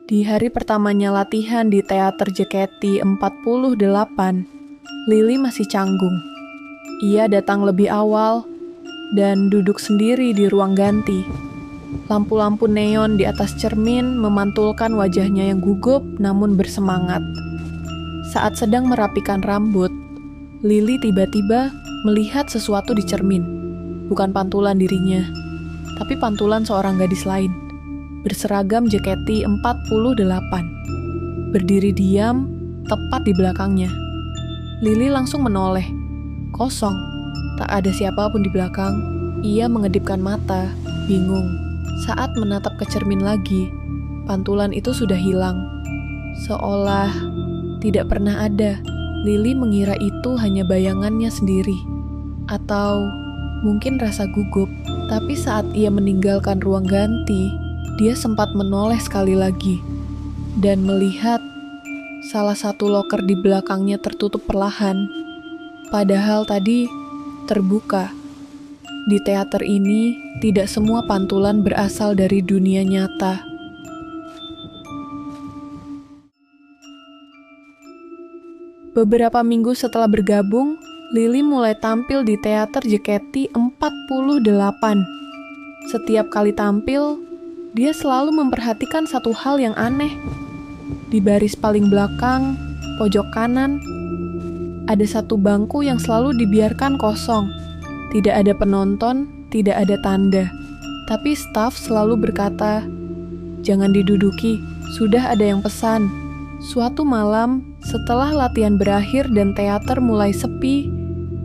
Di hari pertamanya latihan di teater JKT 48, Lily masih canggung. Ia datang lebih awal dan duduk sendiri di ruang ganti. Lampu-lampu neon di atas cermin memantulkan wajahnya yang gugup namun bersemangat. Saat sedang merapikan rambut, Lily tiba-tiba melihat sesuatu di cermin. Bukan pantulan dirinya, tapi pantulan seorang gadis lain. Berseragam JKT 48. Berdiri diam, tepat di belakangnya. Lily langsung menoleh. Kosong, tak ada siapapun di belakang. Ia mengedipkan mata, bingung. Saat menatap ke cermin lagi, pantulan itu sudah hilang. Seolah tidak pernah ada. Lily mengira itu hanya bayangannya sendiri. Atau mungkin rasa gugup. Tapi saat ia meninggalkan ruang ganti, dia sempat menoleh sekali lagi dan melihat salah satu loker di belakangnya tertutup perlahan. Padahal tadi terbuka. Di teater ini, tidak semua pantulan berasal dari dunia nyata. Beberapa minggu setelah bergabung, Lily mulai tampil di teater JKT 48. Setiap kali tampil, dia selalu memperhatikan satu hal yang aneh. Di baris paling belakang, pojok kanan, ada satu bangku yang selalu dibiarkan kosong. Tidak ada penonton, tidak ada tanda. Tapi staf selalu berkata, "Jangan diduduki, sudah ada yang pesan." Suatu malam, setelah latihan berakhir dan teater mulai sepi,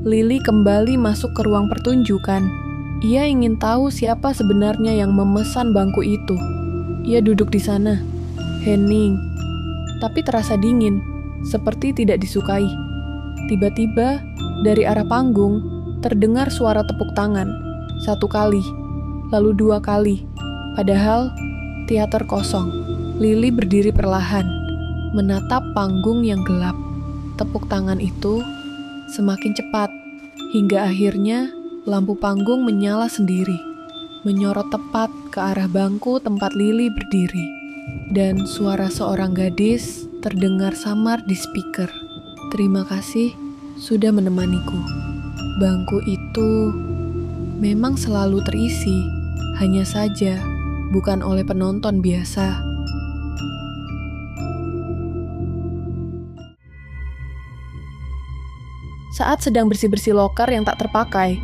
Lily kembali masuk ke ruang pertunjukan. Ia ingin tahu siapa sebenarnya yang memesan bangku itu. Ia duduk di sana, hening, tapi terasa dingin, seperti tidak disukai. Tiba-tiba, dari arah panggung, terdengar suara tepuk tangan. 1 kali, lalu 2 kali. Padahal, teater kosong. Lily berdiri perlahan, menatap panggung yang gelap. Tepuk tangan itu semakin cepat, hingga akhirnya lampu panggung menyala sendiri, menyorot tepat ke arah bangku tempat Lily berdiri. Dan suara seorang gadis terdengar samar di speaker. "Terima kasih sudah menemaniku. Bangku itu memang selalu terisi, hanya saja bukan oleh penonton biasa." Saat sedang bersih-bersih loker yang tak terpakai,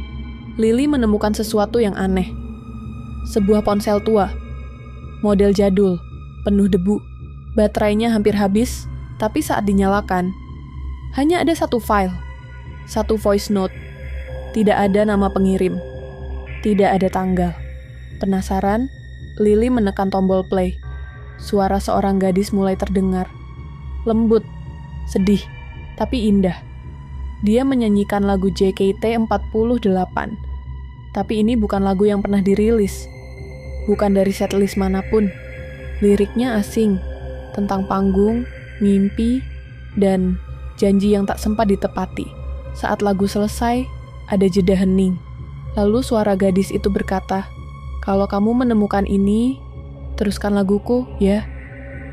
Lily menemukan sesuatu yang aneh. Sebuah ponsel tua, model jadul, penuh debu. Baterainya hampir habis, tapi saat dinyalakan, hanya ada satu file, satu voice note. Tidak ada nama pengirim, tidak ada tanggal. Penasaran, Lily menekan tombol play. Suara seorang gadis mulai terdengar. Lembut, sedih, tapi indah. Dia menyanyikan lagu JKT 48. Tapi ini bukan lagu yang pernah dirilis. Bukan dari setlist manapun. Liriknya asing, tentang panggung, mimpi, dan janji yang tak sempat ditepati. Saat lagu selesai, ada jeda hening. Lalu suara gadis itu berkata, "Kalau kamu menemukan ini, teruskan laguku, ya."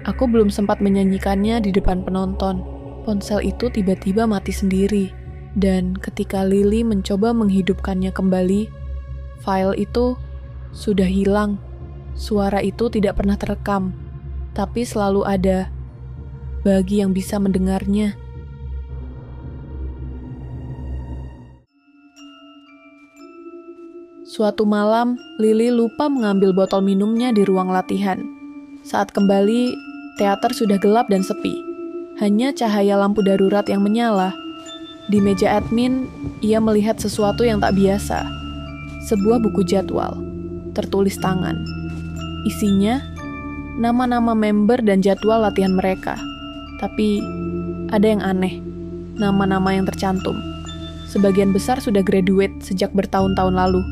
Aku belum sempat menyanyikannya di depan penonton. Ponsel itu tiba-tiba mati sendiri. Dan ketika Lily mencoba menghidupkannya kembali, file itu sudah hilang. Suara itu tidak pernah terekam, tapi selalu ada bagi yang bisa mendengarnya. Suatu malam, Lily lupa mengambil botol minumnya di ruang latihan. Saat kembali, teater sudah gelap dan sepi. Hanya cahaya lampu darurat yang menyala. Di meja admin, ia melihat sesuatu yang tak biasa. Sebuah buku jadwal, tertulis tangan. Isinya, nama-nama member dan jadwal latihan mereka. Tapi, ada yang aneh. Nama-nama yang tercantum. Sebagian besar sudah graduate sejak bertahun-tahun lalu.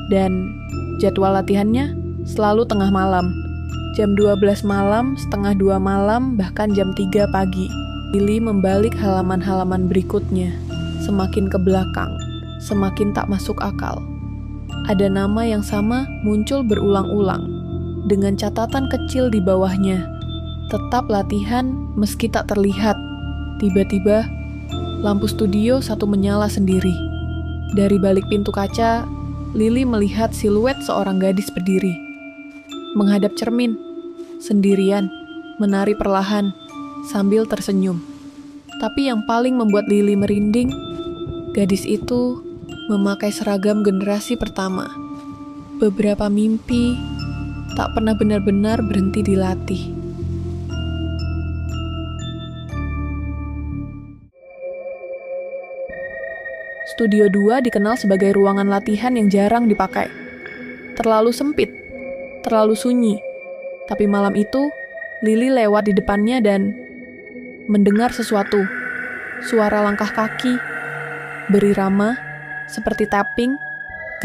Dan jadwal latihannya selalu tengah malam. Jam 12 malam, setengah 2 malam, bahkan jam 3 pagi. Lily membalik halaman-halaman berikutnya. Semakin ke belakang, semakin tak masuk akal. Ada nama yang sama muncul berulang-ulang, dengan catatan kecil di bawahnya. tetap latihan meski tak terlihat. Tiba-tiba, lampu studio satu menyala sendiri. Dari balik pintu kaca, Lily melihat siluet seorang gadis berdiri. Menghadap cermin, sendirian, menari perlahan, sambil tersenyum. Tapi yang paling membuat Lily merinding, gadis itu memakai seragam generasi pertama. Beberapa mimpi tak pernah benar-benar berhenti dilatih. Studio 2 dikenal sebagai ruangan latihan yang jarang dipakai. Terlalu sempit, terlalu sunyi. Tapi malam itu, Lily lewat di depannya dan mendengar sesuatu. Suara langkah kaki, berirama, seperti tapping,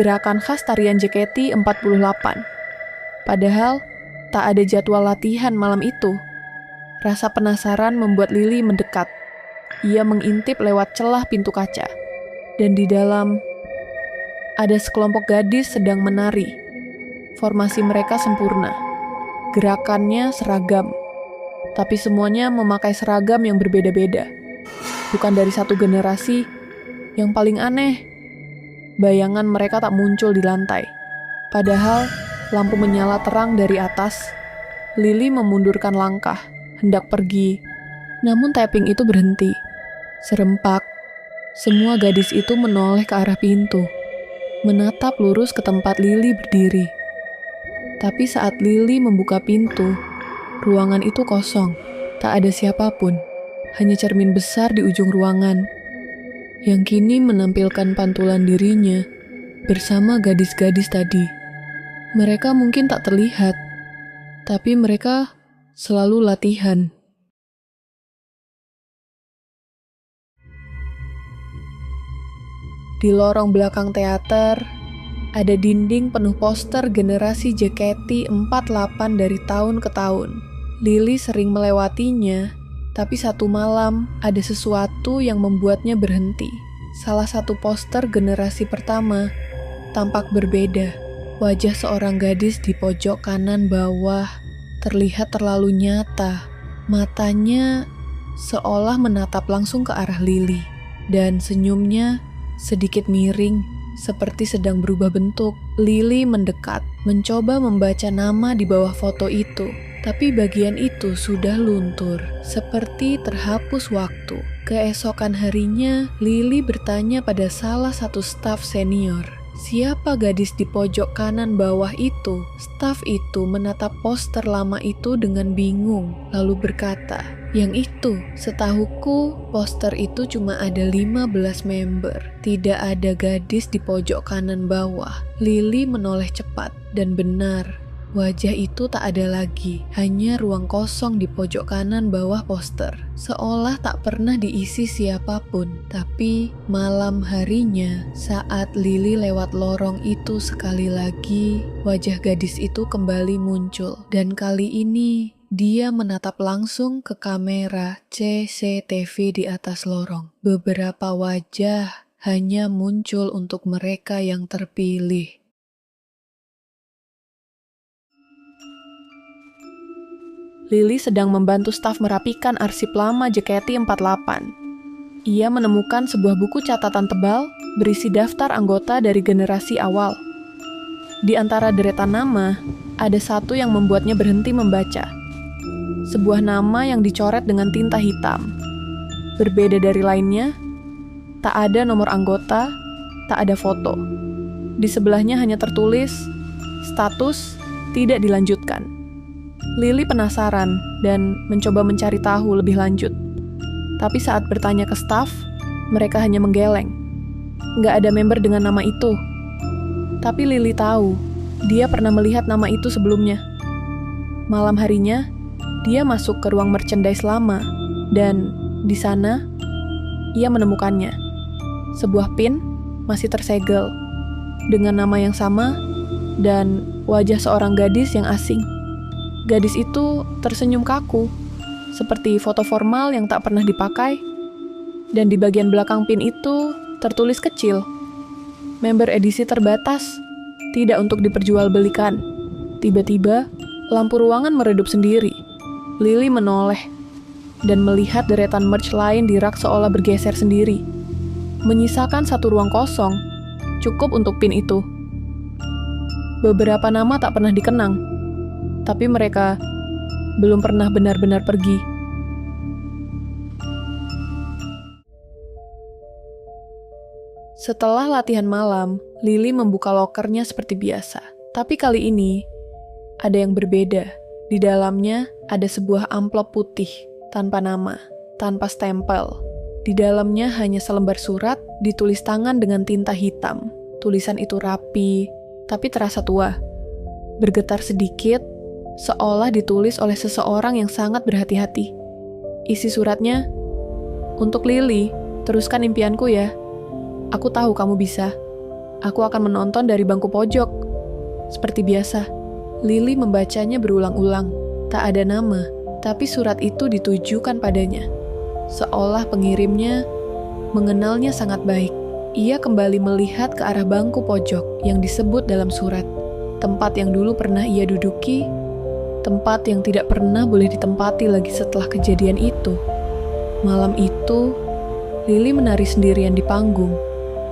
gerakan khas tarian JKT 48. Padahal, tak ada jadwal latihan malam itu. Rasa penasaran membuat Lily mendekat. Ia mengintip lewat celah pintu kaca. Dan di dalam, ada sekelompok gadis sedang menari. Formasi mereka sempurna. Gerakannya seragam. Tapi semuanya memakai seragam yang berbeda-beda. Bukan dari satu generasi. Yang paling aneh, bayangan mereka tak muncul di lantai. Padahal, lampu menyala terang dari atas. Lily memundurkan langkah, hendak pergi. Namun tapping itu berhenti. Serempak, semua gadis itu menoleh ke arah pintu, menatap lurus ke tempat Lily berdiri. Tapi saat Lily membuka pintu, ruangan itu kosong, tak ada siapapun, hanya cermin besar di ujung ruangan, yang kini menampilkan pantulan dirinya bersama gadis-gadis tadi. Mereka mungkin tak terlihat, tapi mereka selalu latihan. Di lorong belakang teater, ada dinding penuh poster generasi JKT 48 dari tahun ke tahun. Lily sering melewatinya, tapi satu malam ada sesuatu yang membuatnya berhenti. Salah satu poster generasi pertama tampak berbeda. Wajah seorang gadis di pojok kanan bawah terlihat terlalu nyata. Matanya seolah menatap langsung ke arah Lily, dan senyumnya sedikit miring, seperti sedang berubah bentuk. Lily mendekat, mencoba membaca nama di bawah foto itu. Tapi bagian itu sudah luntur, seperti terhapus waktu. Keesokan harinya, Lily bertanya pada salah satu staf senior, siapa gadis di pojok kanan bawah itu? Staf itu menatap poster lama itu dengan bingung, lalu berkata, yang itu, setahuku poster itu cuma ada 15 member. Tidak ada gadis di pojok kanan bawah. Lily menoleh cepat, dan benar, wajah itu tak ada lagi. Hanya ruang kosong di pojok kanan bawah poster. Seolah tak pernah diisi siapapun. Tapi malam harinya, saat Lily lewat lorong itu sekali lagi, wajah gadis itu kembali muncul. Dan kali ini, dia menatap langsung ke kamera CCTV di atas lorong. Beberapa wajah hanya muncul untuk mereka yang terpilih. Lily sedang membantu staf merapikan arsip lama JKT48. Ia menemukan sebuah buku catatan tebal berisi daftar anggota dari generasi awal. Di antara deretan nama, ada satu yang membuatnya berhenti membaca. Sebuah nama yang dicoret dengan tinta hitam. Berbeda dari lainnya, tak ada nomor anggota, tak ada foto. Di sebelahnya hanya tertulis, status tidak dilanjutkan. Lily penasaran dan mencoba mencari tahu lebih lanjut. Tapi saat bertanya ke staf, mereka hanya menggeleng. Nggak ada member dengan nama itu. Tapi Lily tahu, dia pernah melihat nama itu sebelumnya. Malam harinya, dia masuk ke ruang merchandise lama, dan di sana, ia menemukannya. Sebuah pin masih tersegel, dengan nama yang sama, dan wajah seorang gadis yang asing. Gadis itu tersenyum kaku, seperti foto formal yang tak pernah dipakai, dan di bagian belakang pin itu tertulis kecil, member edisi terbatas, tidak untuk diperjualbelikan. Tiba-tiba, lampu ruangan meredup sendiri. Lily menoleh dan melihat deretan merch lain di rak seolah bergeser sendiri, menyisakan satu ruang kosong, cukup untuk pin itu. Beberapa nama tak pernah dikenang, tapi mereka belum pernah benar-benar pergi. Setelah latihan malam, Lily membuka lokernya seperti biasa. Tapi kali ini, ada yang berbeda. Di dalamnya ada sebuah amplop putih, tanpa nama, tanpa stempel. Di dalamnya hanya selembar surat, ditulis tangan dengan tinta hitam. Tulisan itu rapi, tapi terasa tua. Bergetar sedikit, seolah ditulis oleh seseorang yang sangat berhati-hati. Isi suratnya, "Untuk Lily, teruskan impianku ya. Aku tahu kamu bisa. Aku akan menonton dari bangku pojok." Seperti biasa, Lily membacanya berulang-ulang. Tak ada nama, tapi surat itu ditujukan padanya. Seolah pengirimnya mengenalnya sangat baik. Ia kembali melihat ke arah bangku pojok yang disebut dalam surat. Tempat yang dulu pernah ia duduki, tempat yang tidak pernah boleh ditempati lagi setelah kejadian itu. Malam itu, Lily menari sendirian di panggung.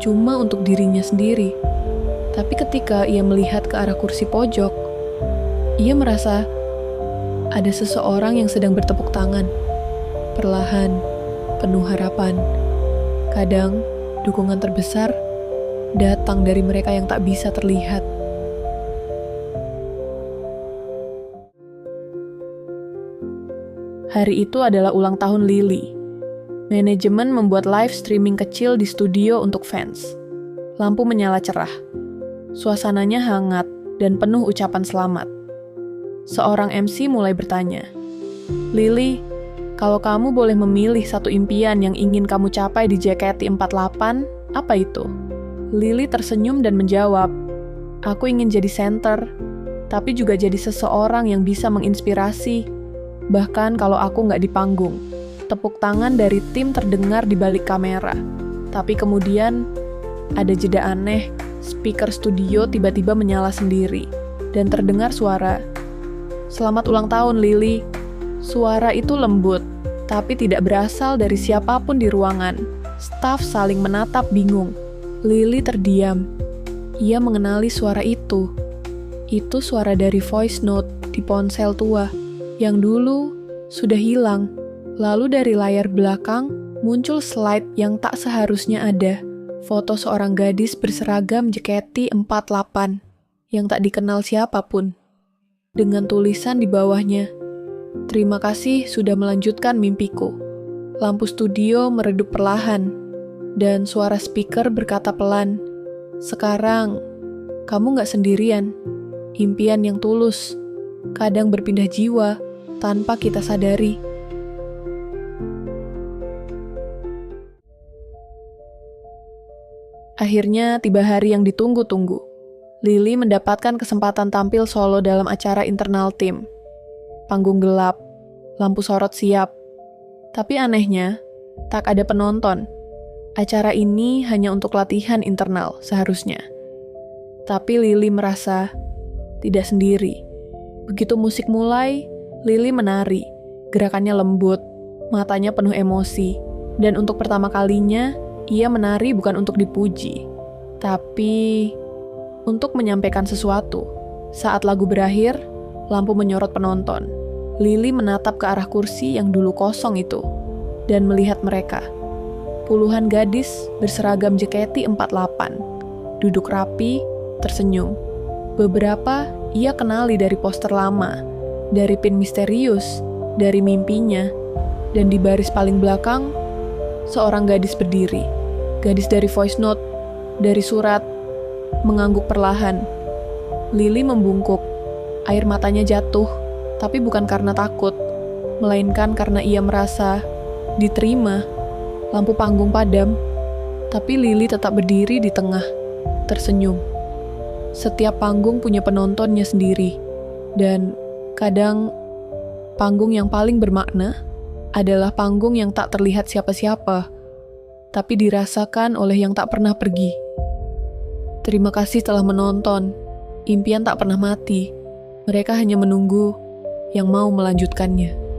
Cuma untuk dirinya sendiri. Tapi ketika ia melihat ke arah kursi pojok, ia merasa ada seseorang yang sedang bertepuk tangan. Perlahan, penuh harapan. Kadang, dukungan terbesar datang dari mereka yang tak bisa terlihat. Hari itu adalah ulang tahun Lily. Manajemen membuat live streaming kecil di studio untuk fans. Lampu menyala cerah. Suasananya hangat dan penuh ucapan selamat. Seorang MC mulai bertanya, "Lily, kalau kamu boleh memilih satu impian yang ingin kamu capai di JKT48, apa itu?" Lily tersenyum dan menjawab, "Aku ingin jadi center, tapi juga jadi seseorang yang bisa menginspirasi, bahkan kalau aku nggak di panggung." Tepuk tangan dari tim terdengar di balik kamera. Tapi kemudian, ada jeda aneh, speaker studio tiba-tiba menyala sendiri, dan terdengar suara, "Selamat ulang tahun, Lily." Suara itu lembut, tapi tidak berasal dari siapapun di ruangan. Staf saling menatap bingung. Lily terdiam. Ia mengenali suara itu. Itu suara dari voice note di ponsel tua, yang dulu sudah hilang. Lalu dari layar belakang muncul slide yang tak seharusnya ada. Foto seorang gadis berseragam JKT48 yang tak dikenal siapapun. Dengan tulisan di bawahnya, "Terima kasih sudah melanjutkan mimpiku." Lampu studio meredup perlahan, dan suara speaker berkata pelan, "Sekarang, kamu gak sendirian. Impian yang tulus kadang berpindah jiwa tanpa kita sadari." Akhirnya tiba hari yang ditunggu-tunggu. Lily mendapatkan kesempatan tampil solo dalam acara internal tim. Panggung gelap, lampu sorot siap. Tapi anehnya, tak ada penonton. Acara ini hanya untuk latihan internal seharusnya. Tapi Lily merasa tidak sendiri. Begitu musik mulai, Lily menari. Gerakannya lembut, matanya penuh emosi. Dan untuk pertama kalinya, ia menari bukan untuk dipuji, tapi untuk menyampaikan sesuatu. Saat lagu berakhir, lampu menyorot penonton. Lily menatap ke arah kursi yang dulu kosong itu, dan melihat mereka. Puluhan gadis berseragam JKT48, duduk rapi, tersenyum. Beberapa ia kenali dari poster lama, dari pin misterius, dari mimpinya, dan di baris paling belakang, seorang gadis berdiri. Gadis dari voice note, dari surat, mengangguk perlahan. Lily membungkuk, air matanya jatuh, tapi bukan karena takut, melainkan karena ia merasa diterima. Lampu panggung padam, tapi Lily tetap berdiri di tengah, tersenyum. Setiap panggung punya penontonnya sendiri, dan kadang panggung yang paling bermakna adalah panggung yang tak terlihat siapa-siapa, tapi dirasakan oleh yang tak pernah pergi. Terima kasih telah menonton. Impian tak pernah mati. Mereka hanya menunggu yang mau melanjutkannya.